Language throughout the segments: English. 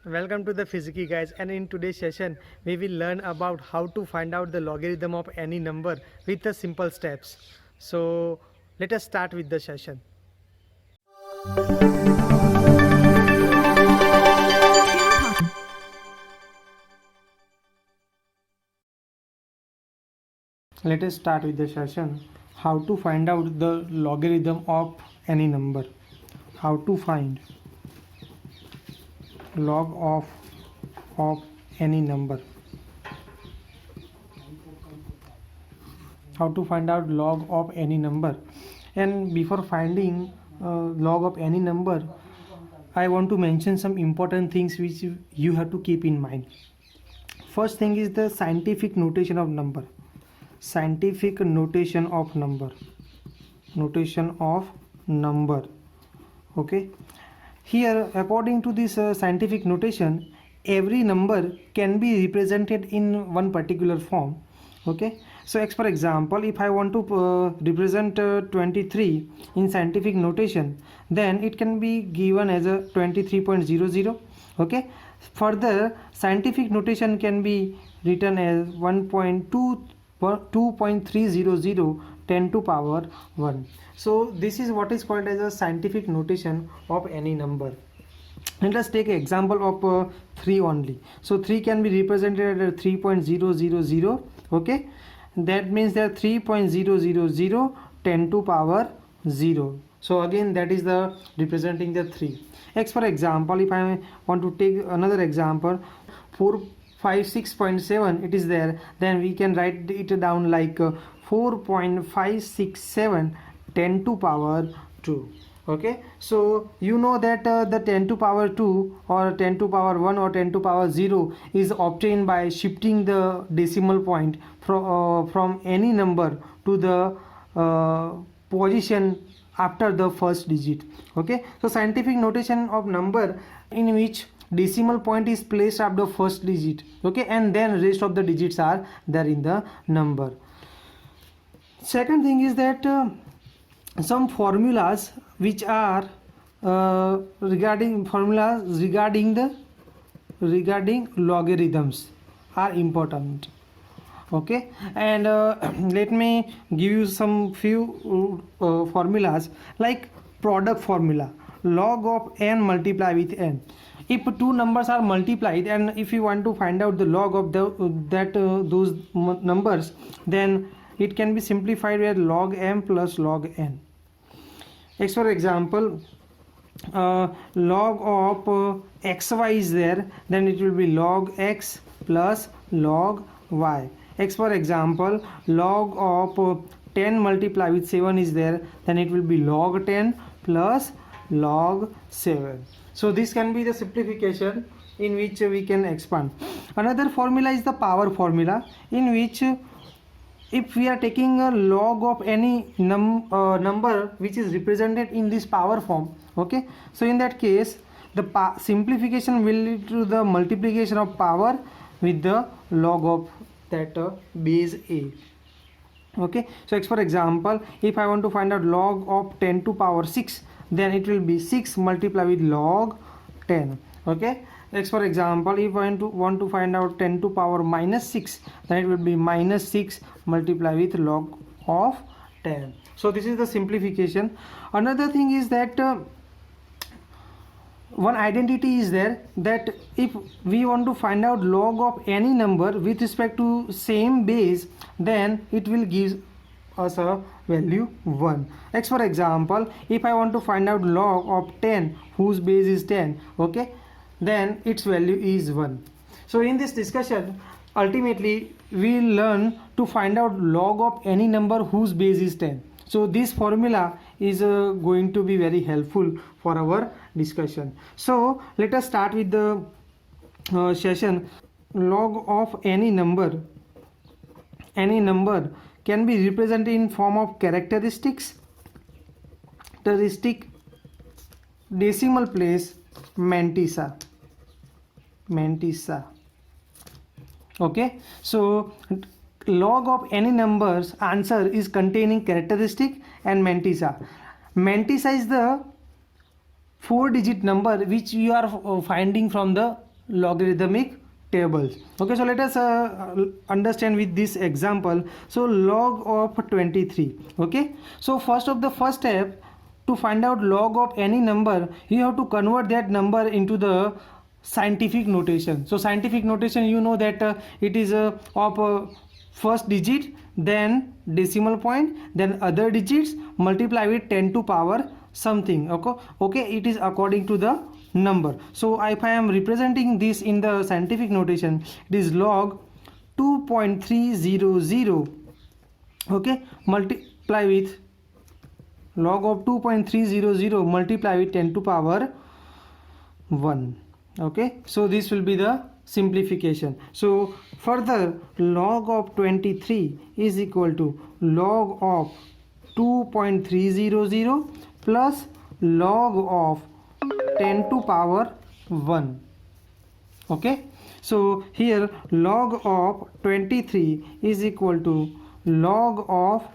Welcome to the Physiki guys, and in today's session we will learn about how to find out the logarithm of any number with the simple steps. So let us start with the session. Let us start with the session. How to find out the logarithm of any number. How to find log of any number. How to find out log of any number. And before finding log of any number, I want to mention some important things which you have to keep in mind. First thing is the scientific notation of number. Scientific notation of number. Notation of number. Okay. Here, according to this scientific notation, every number can be represented in one particular form. Okay. So, for example, if I want to represent 23 in scientific notation, then it can be given as a 23.00. Okay. Further, scientific notation can be written as 2.300 10 to power 1. So this is what is called as a scientific notation of any number. Let us take an example of 3 only. So 3 can be represented at 3.000. Okay, that means that 3.000 10 to power 0. So again, that is the representing the 3. X, for example, if I want to take another example, 456.7 it is there, then we can write it down like 4.567 10 to power 2. Okay, so you know that the 10 to power 2 or 10 to power 1 or 10 to power 0 is obtained by shifting the decimal point from any number to the position after the first digit. Okay, so scientific notation of number in which decimal point is placed after the first digit. Okay, and then rest of the digits are there in the number. Second thing is that some formulas which are regarding logarithms are important. Okay, and let me give you some few formulas like product formula. Log of n multiply with n. If two numbers are multiplied and if you want to find out the log of those numbers, then it can be simplified with log m plus log n. X, for example, log of xy is there, then it will be log x plus log y. X, for example, log of 10 multiply with 7 is there, then it will be log 10 plus log 7. So this can be the simplification in which we can expand. Another formula is the power formula, in which if we are taking a log of any number which is represented in this power form, okay, so in that case the simplification will lead to the multiplication of power with the log of that base a. Okay, so for example, if I want to find out log of 10 to power 6, then it will be 6 multiplied with log 10. Okay, next, for example, if I want to find out 10 to power minus 6, then it will be minus 6 multiplied with log of 10. So this is the simplification. Another thing is that one identity is there, that if we want to find out log of any number with respect to same base, then it will give us a value 1. X, for example, if I want to find out log of 10 whose base is 10, okay, then its value is 1. So in this discussion, ultimately we learn to find out log of any number whose base is 10. So this formula is going to be very helpful for our discussion. So let us start with the session. Log of any number can be represented in form of characteristic, decimal place, mantissa. Okay, so log of any number's answer is containing characteristic and mantissa. Mantissa is the 4-digit number which you are finding from the logarithmic tables. Okay, so let us understand with this example. So log of 23. Okay, so first step, to find out log of any number, you have to convert that number into the scientific notation. So scientific notation, you know that it is of first digit, then decimal point, then other digits, multiply with 10 to power something. Okay, it is according to the number. So if I am representing this in the scientific notation, it is log 2.300. Okay, multiply with log of 2.300 multiply with 10 to power 1. Okay, so this will be the simplification. So further, log of 23 is equal to log of 2.300 plus log of 10 to power 1. Okay, so here log of 23 is equal to log of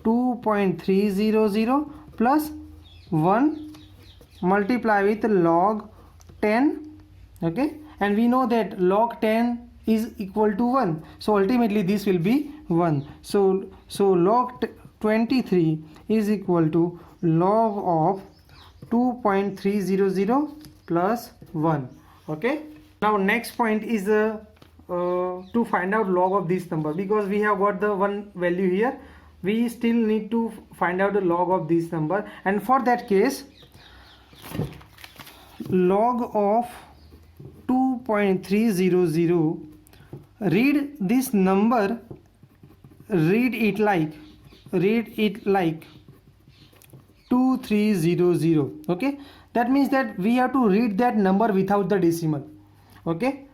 2.300 plus 1 multiply with log 10. Okay, and we know that log 10 is equal to 1, so ultimately this will be 1. So log 23 is equal to log of 2.300 plus 1. Okay, now next point is to find out log of this number, because we have got the one value here, we still need to find out the log of this number, and for that case log of 2.300, read this number, read it like 2300. Okay, that means that we have to read that number without the decimal. Okay,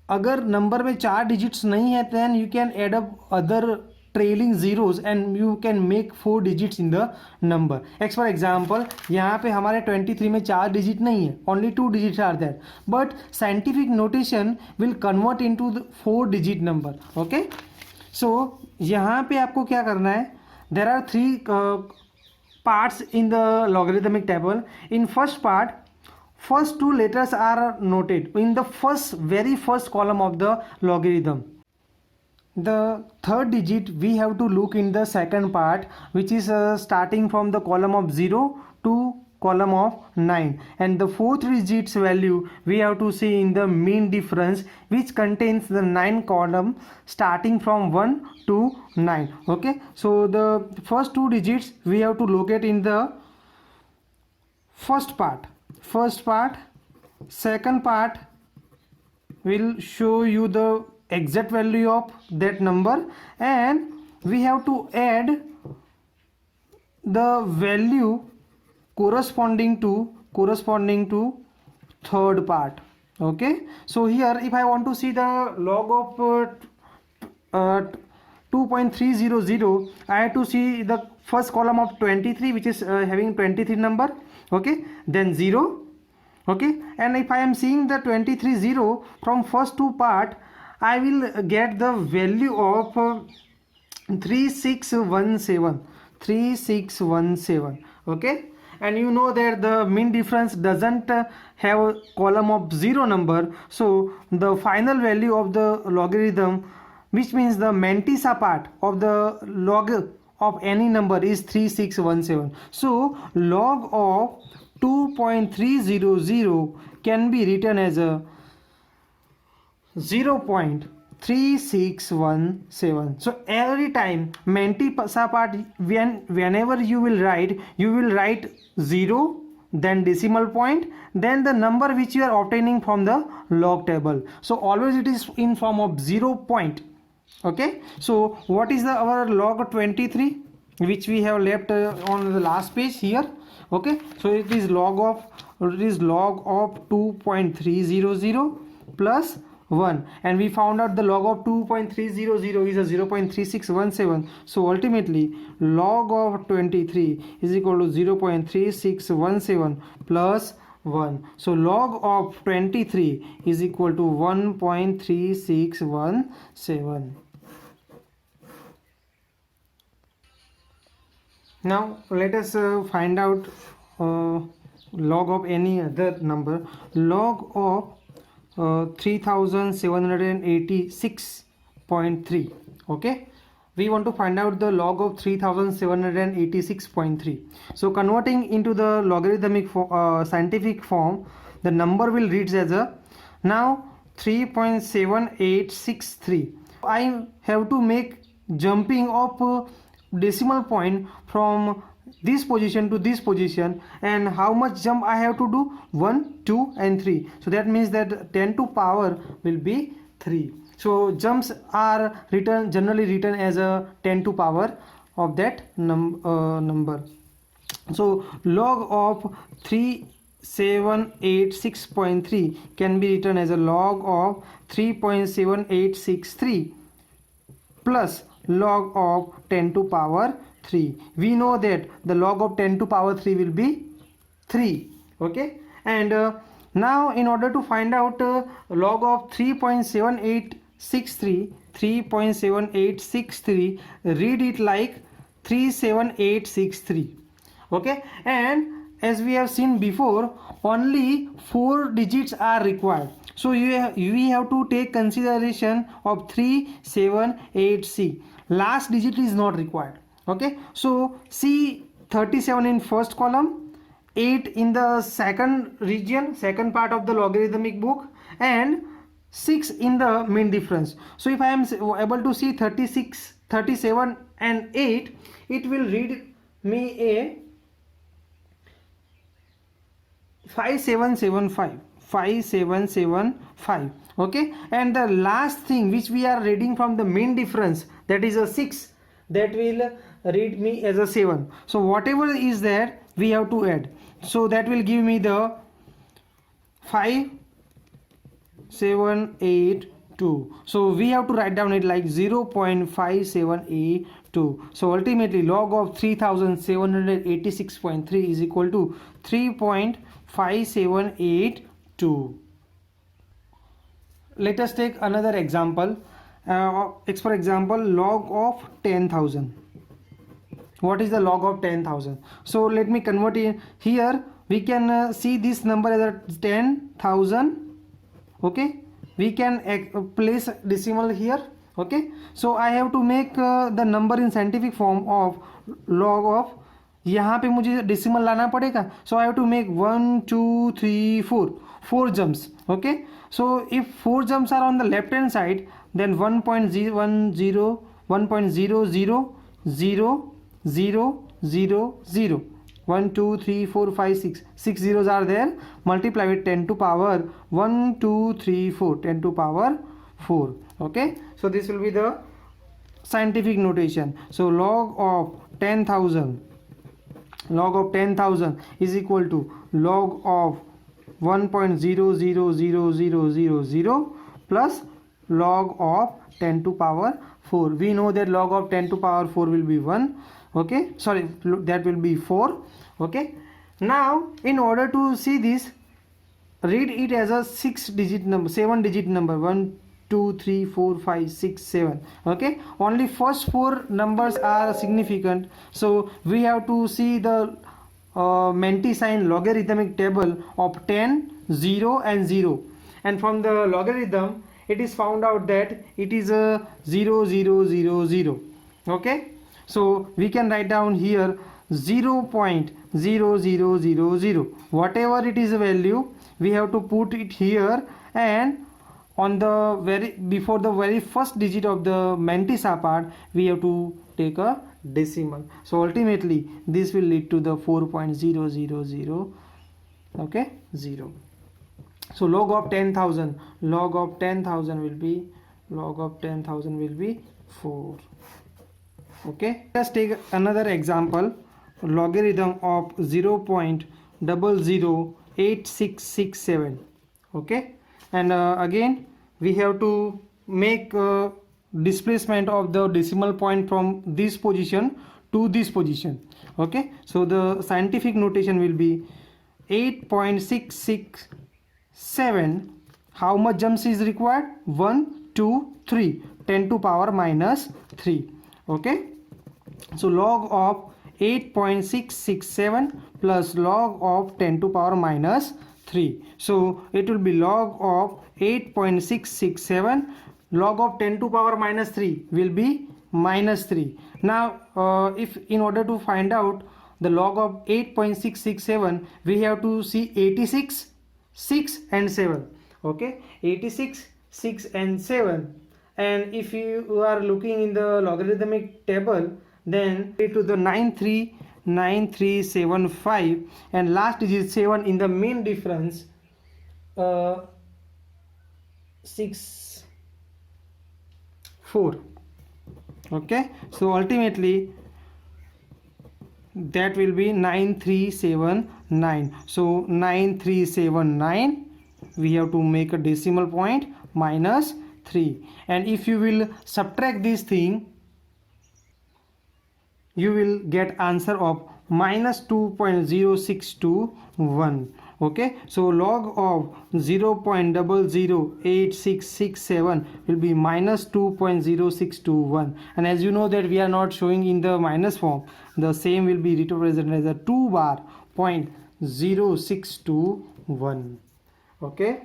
अगर number में 4 digits नहीं है, then you can add up other trailing zeros and you can make 4 digits in the number. As for example, यहाँ पे हमारे 23 में 4 digit नहीं है, only 2 digits are there, but scientific notation will convert into the 4 digit number. Okay, so यहाँ पे आपको क्या करना है, there are 3 parts in the logarithmic table. In first part, first 2 letters are noted in the very first column of the logarithm. The third digit we have to look in the second part, which is starting from the column of 0 to column of 9, and the fourth digit's value we have to see in the mean difference, which contains the 9 column starting from 1 to 9. Okay, so the first 2 digits we have to locate in the first part. Second part will show you the exact value of that number, and we have to add the value corresponding to third part. Okay, so here if I want to see the log of 2.300, I have to see the first column of 23, which is having 23 number. Okay, then 0. Okay, and if I am seeing the 23 from first 2 part, I will get the value of 3617. Okay, and you know that the mean difference doesn't have a column of 0 number, so the final value of the logarithm, which means the mantissa part of the log of any number, is 3617. So log of 2.300 can be written as a 0.3617. So every time mantissa part, whenever you will write 0, then decimal point, then the number which you are obtaining from the log table. So always it is in form of 0 point. Okay, so what is our log 23, which we have left on the last page here? Okay, so it is log of 2.300 plus 1, and we found out the log of 2.300 is a 0.3617. So ultimately log of 23 is equal to 0.3617 plus 1. So log of 23 is equal to 1.3617. Now let us find out log of any other number. Log of 3786.3. okay, we want to find out the log of 3786.3. so converting into the logarithmic scientific form, the number will read as a now 3.7863. I have to make jumping of decimal point from this position to this position, and how much jump I have to do? 1, 2 and 3. so that means that 10 to power will be 3. so jumps are generally written as a 10 to power of that number. so log of 3786.3 can be written as a log of 3.7863 plus log of 10 to power 3. we know that the log of 10 to power 3 will be 3. okay, and now in order to find out log of 3.7863, read it like 37863. okay, and as we have seen before, only 4 digits are required. so we have to take consideration of 378C. last digit is not required. okay, so see 37 in first column, 8 in the second region, second part of the logarithmic book, and 6 in the mean difference. so if I am able to see 36, 37 and 8, it will read me a 5775. okay, and the last thing which we are reading from the mean difference, that is a 6, that will read me as a 7. so whatever is there we have to add, so that will give me the 5782. so we have to write down it like 0.5782. so ultimately log of 3786.3 is equal to 3.5782. let us take another example. For example, log of 10,000. what is the log of 10,000? so let me convert it. Here we can see this number as a 10,000. okay, we can place decimal here. okay, so I have to make the number in scientific form of log of, यहाँ पे मुझे decimal लाना पड़ेगा. so I have to make 1 2 3 4 jumps. okay, so if 4 jumps are on the left hand side, then 1.010 1 2 3 4 5 6 zeros are there. multiply with 10 to power 1 2 3 4, 10 to power 4. okay, so this will be the scientific notation. so log of 10,000 is equal to log of 1.000000 plus log of 10 to power 4. we know that log of 10 to power 4 will be 1. okay, sorry, that will be 4. okay, now in order to see this, read it as a 7 digit number 1 2 3 4 5 6 7. okay, only first 4 numbers are significant, so we have to see the Menti sign logarithmic table of 10 0 and 0, and from the logarithm it is found out that it is a 0 0 0 0. okay, so we can write down here 0.0000. whatever it is a value, we have to put it here, and on the before the very first digit of the Mantissa part we have to take a decimal. so ultimately this will lead to the 4.000. okay, 0. so log of 10,000 will be 4. okay, let's take another example. logarithm of 0.008667. okay, and again we have to make displacement of the decimal point from this position to this position. okay, so the scientific notation will be 8.667. how much jumps is required? 1 2 3, 10 to power minus 3. okay, so log of 8.667 plus log of 10 to power minus 3. so it will be log of 8.667. Log of 10 to power minus 3 will be minus 3. Now if in order to find out the log of 8.667, we have to see 86, 6 and 7. Okay, 86, 6 and 7. And if you are looking in the logarithmic table, then to the 937375 and last digit 7 in the main difference, 6 4. Okay, so ultimately that will be 9379. So 9379, we have to make a decimal point minus 3. And if you will subtract this thing, you will get answer of minus 2.0621. Okay, so log of 0.008667 will be minus 2.0621. And as you know that we are not showing in the minus form, the same will be represented as a 2 bar 0.0621. Okay,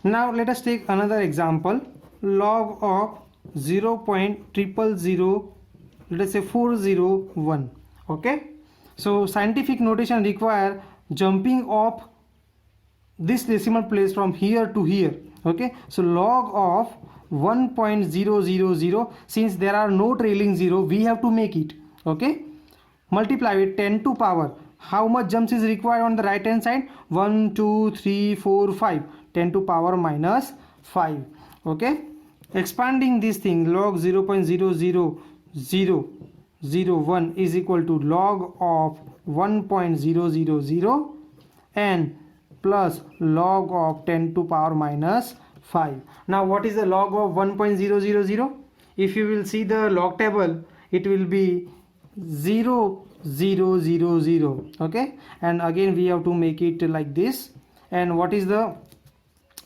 now let us take another example. Log of 0.000, let us say 401. Okay, so scientific notation require jumping off this decimal place from here to here. Okay, so log of 1.000, since there are no trailing zero, we have to make it. Okay, multiply with 10 to power. How much jumps is required on the right hand side? 1 2 3 4 5. 10 to power minus 5. Okay, expanding this thing, log 0.00001 is equal to log of 1.000 and plus log of 10 to power minus 5. Now what is the log of 1.000? If you will see the log table, it will be 0 0 0 0. Okay, and again we have to make it like this. And what is the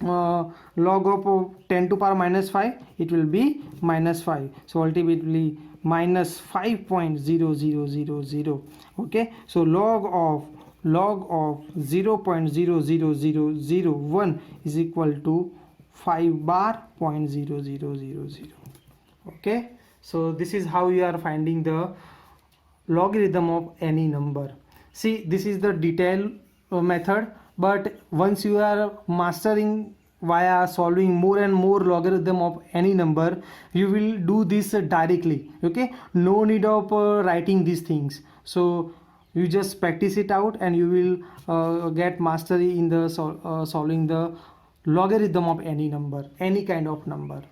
log of 10 to power minus 5? It will be minus 5. So ultimately minus 5.0000. Okay, so log of 0.00001 is equal to 5 bar 0.0000. Okay, so this is how you are finding the logarithm of any number. See, this is the detail method, but once you are mastering via solving more and more logarithm of any number, you will do this directly. Okay, no need of writing these things. So you just practice it out and you will get mastery in the solving the logarithm of any number, any kind of number.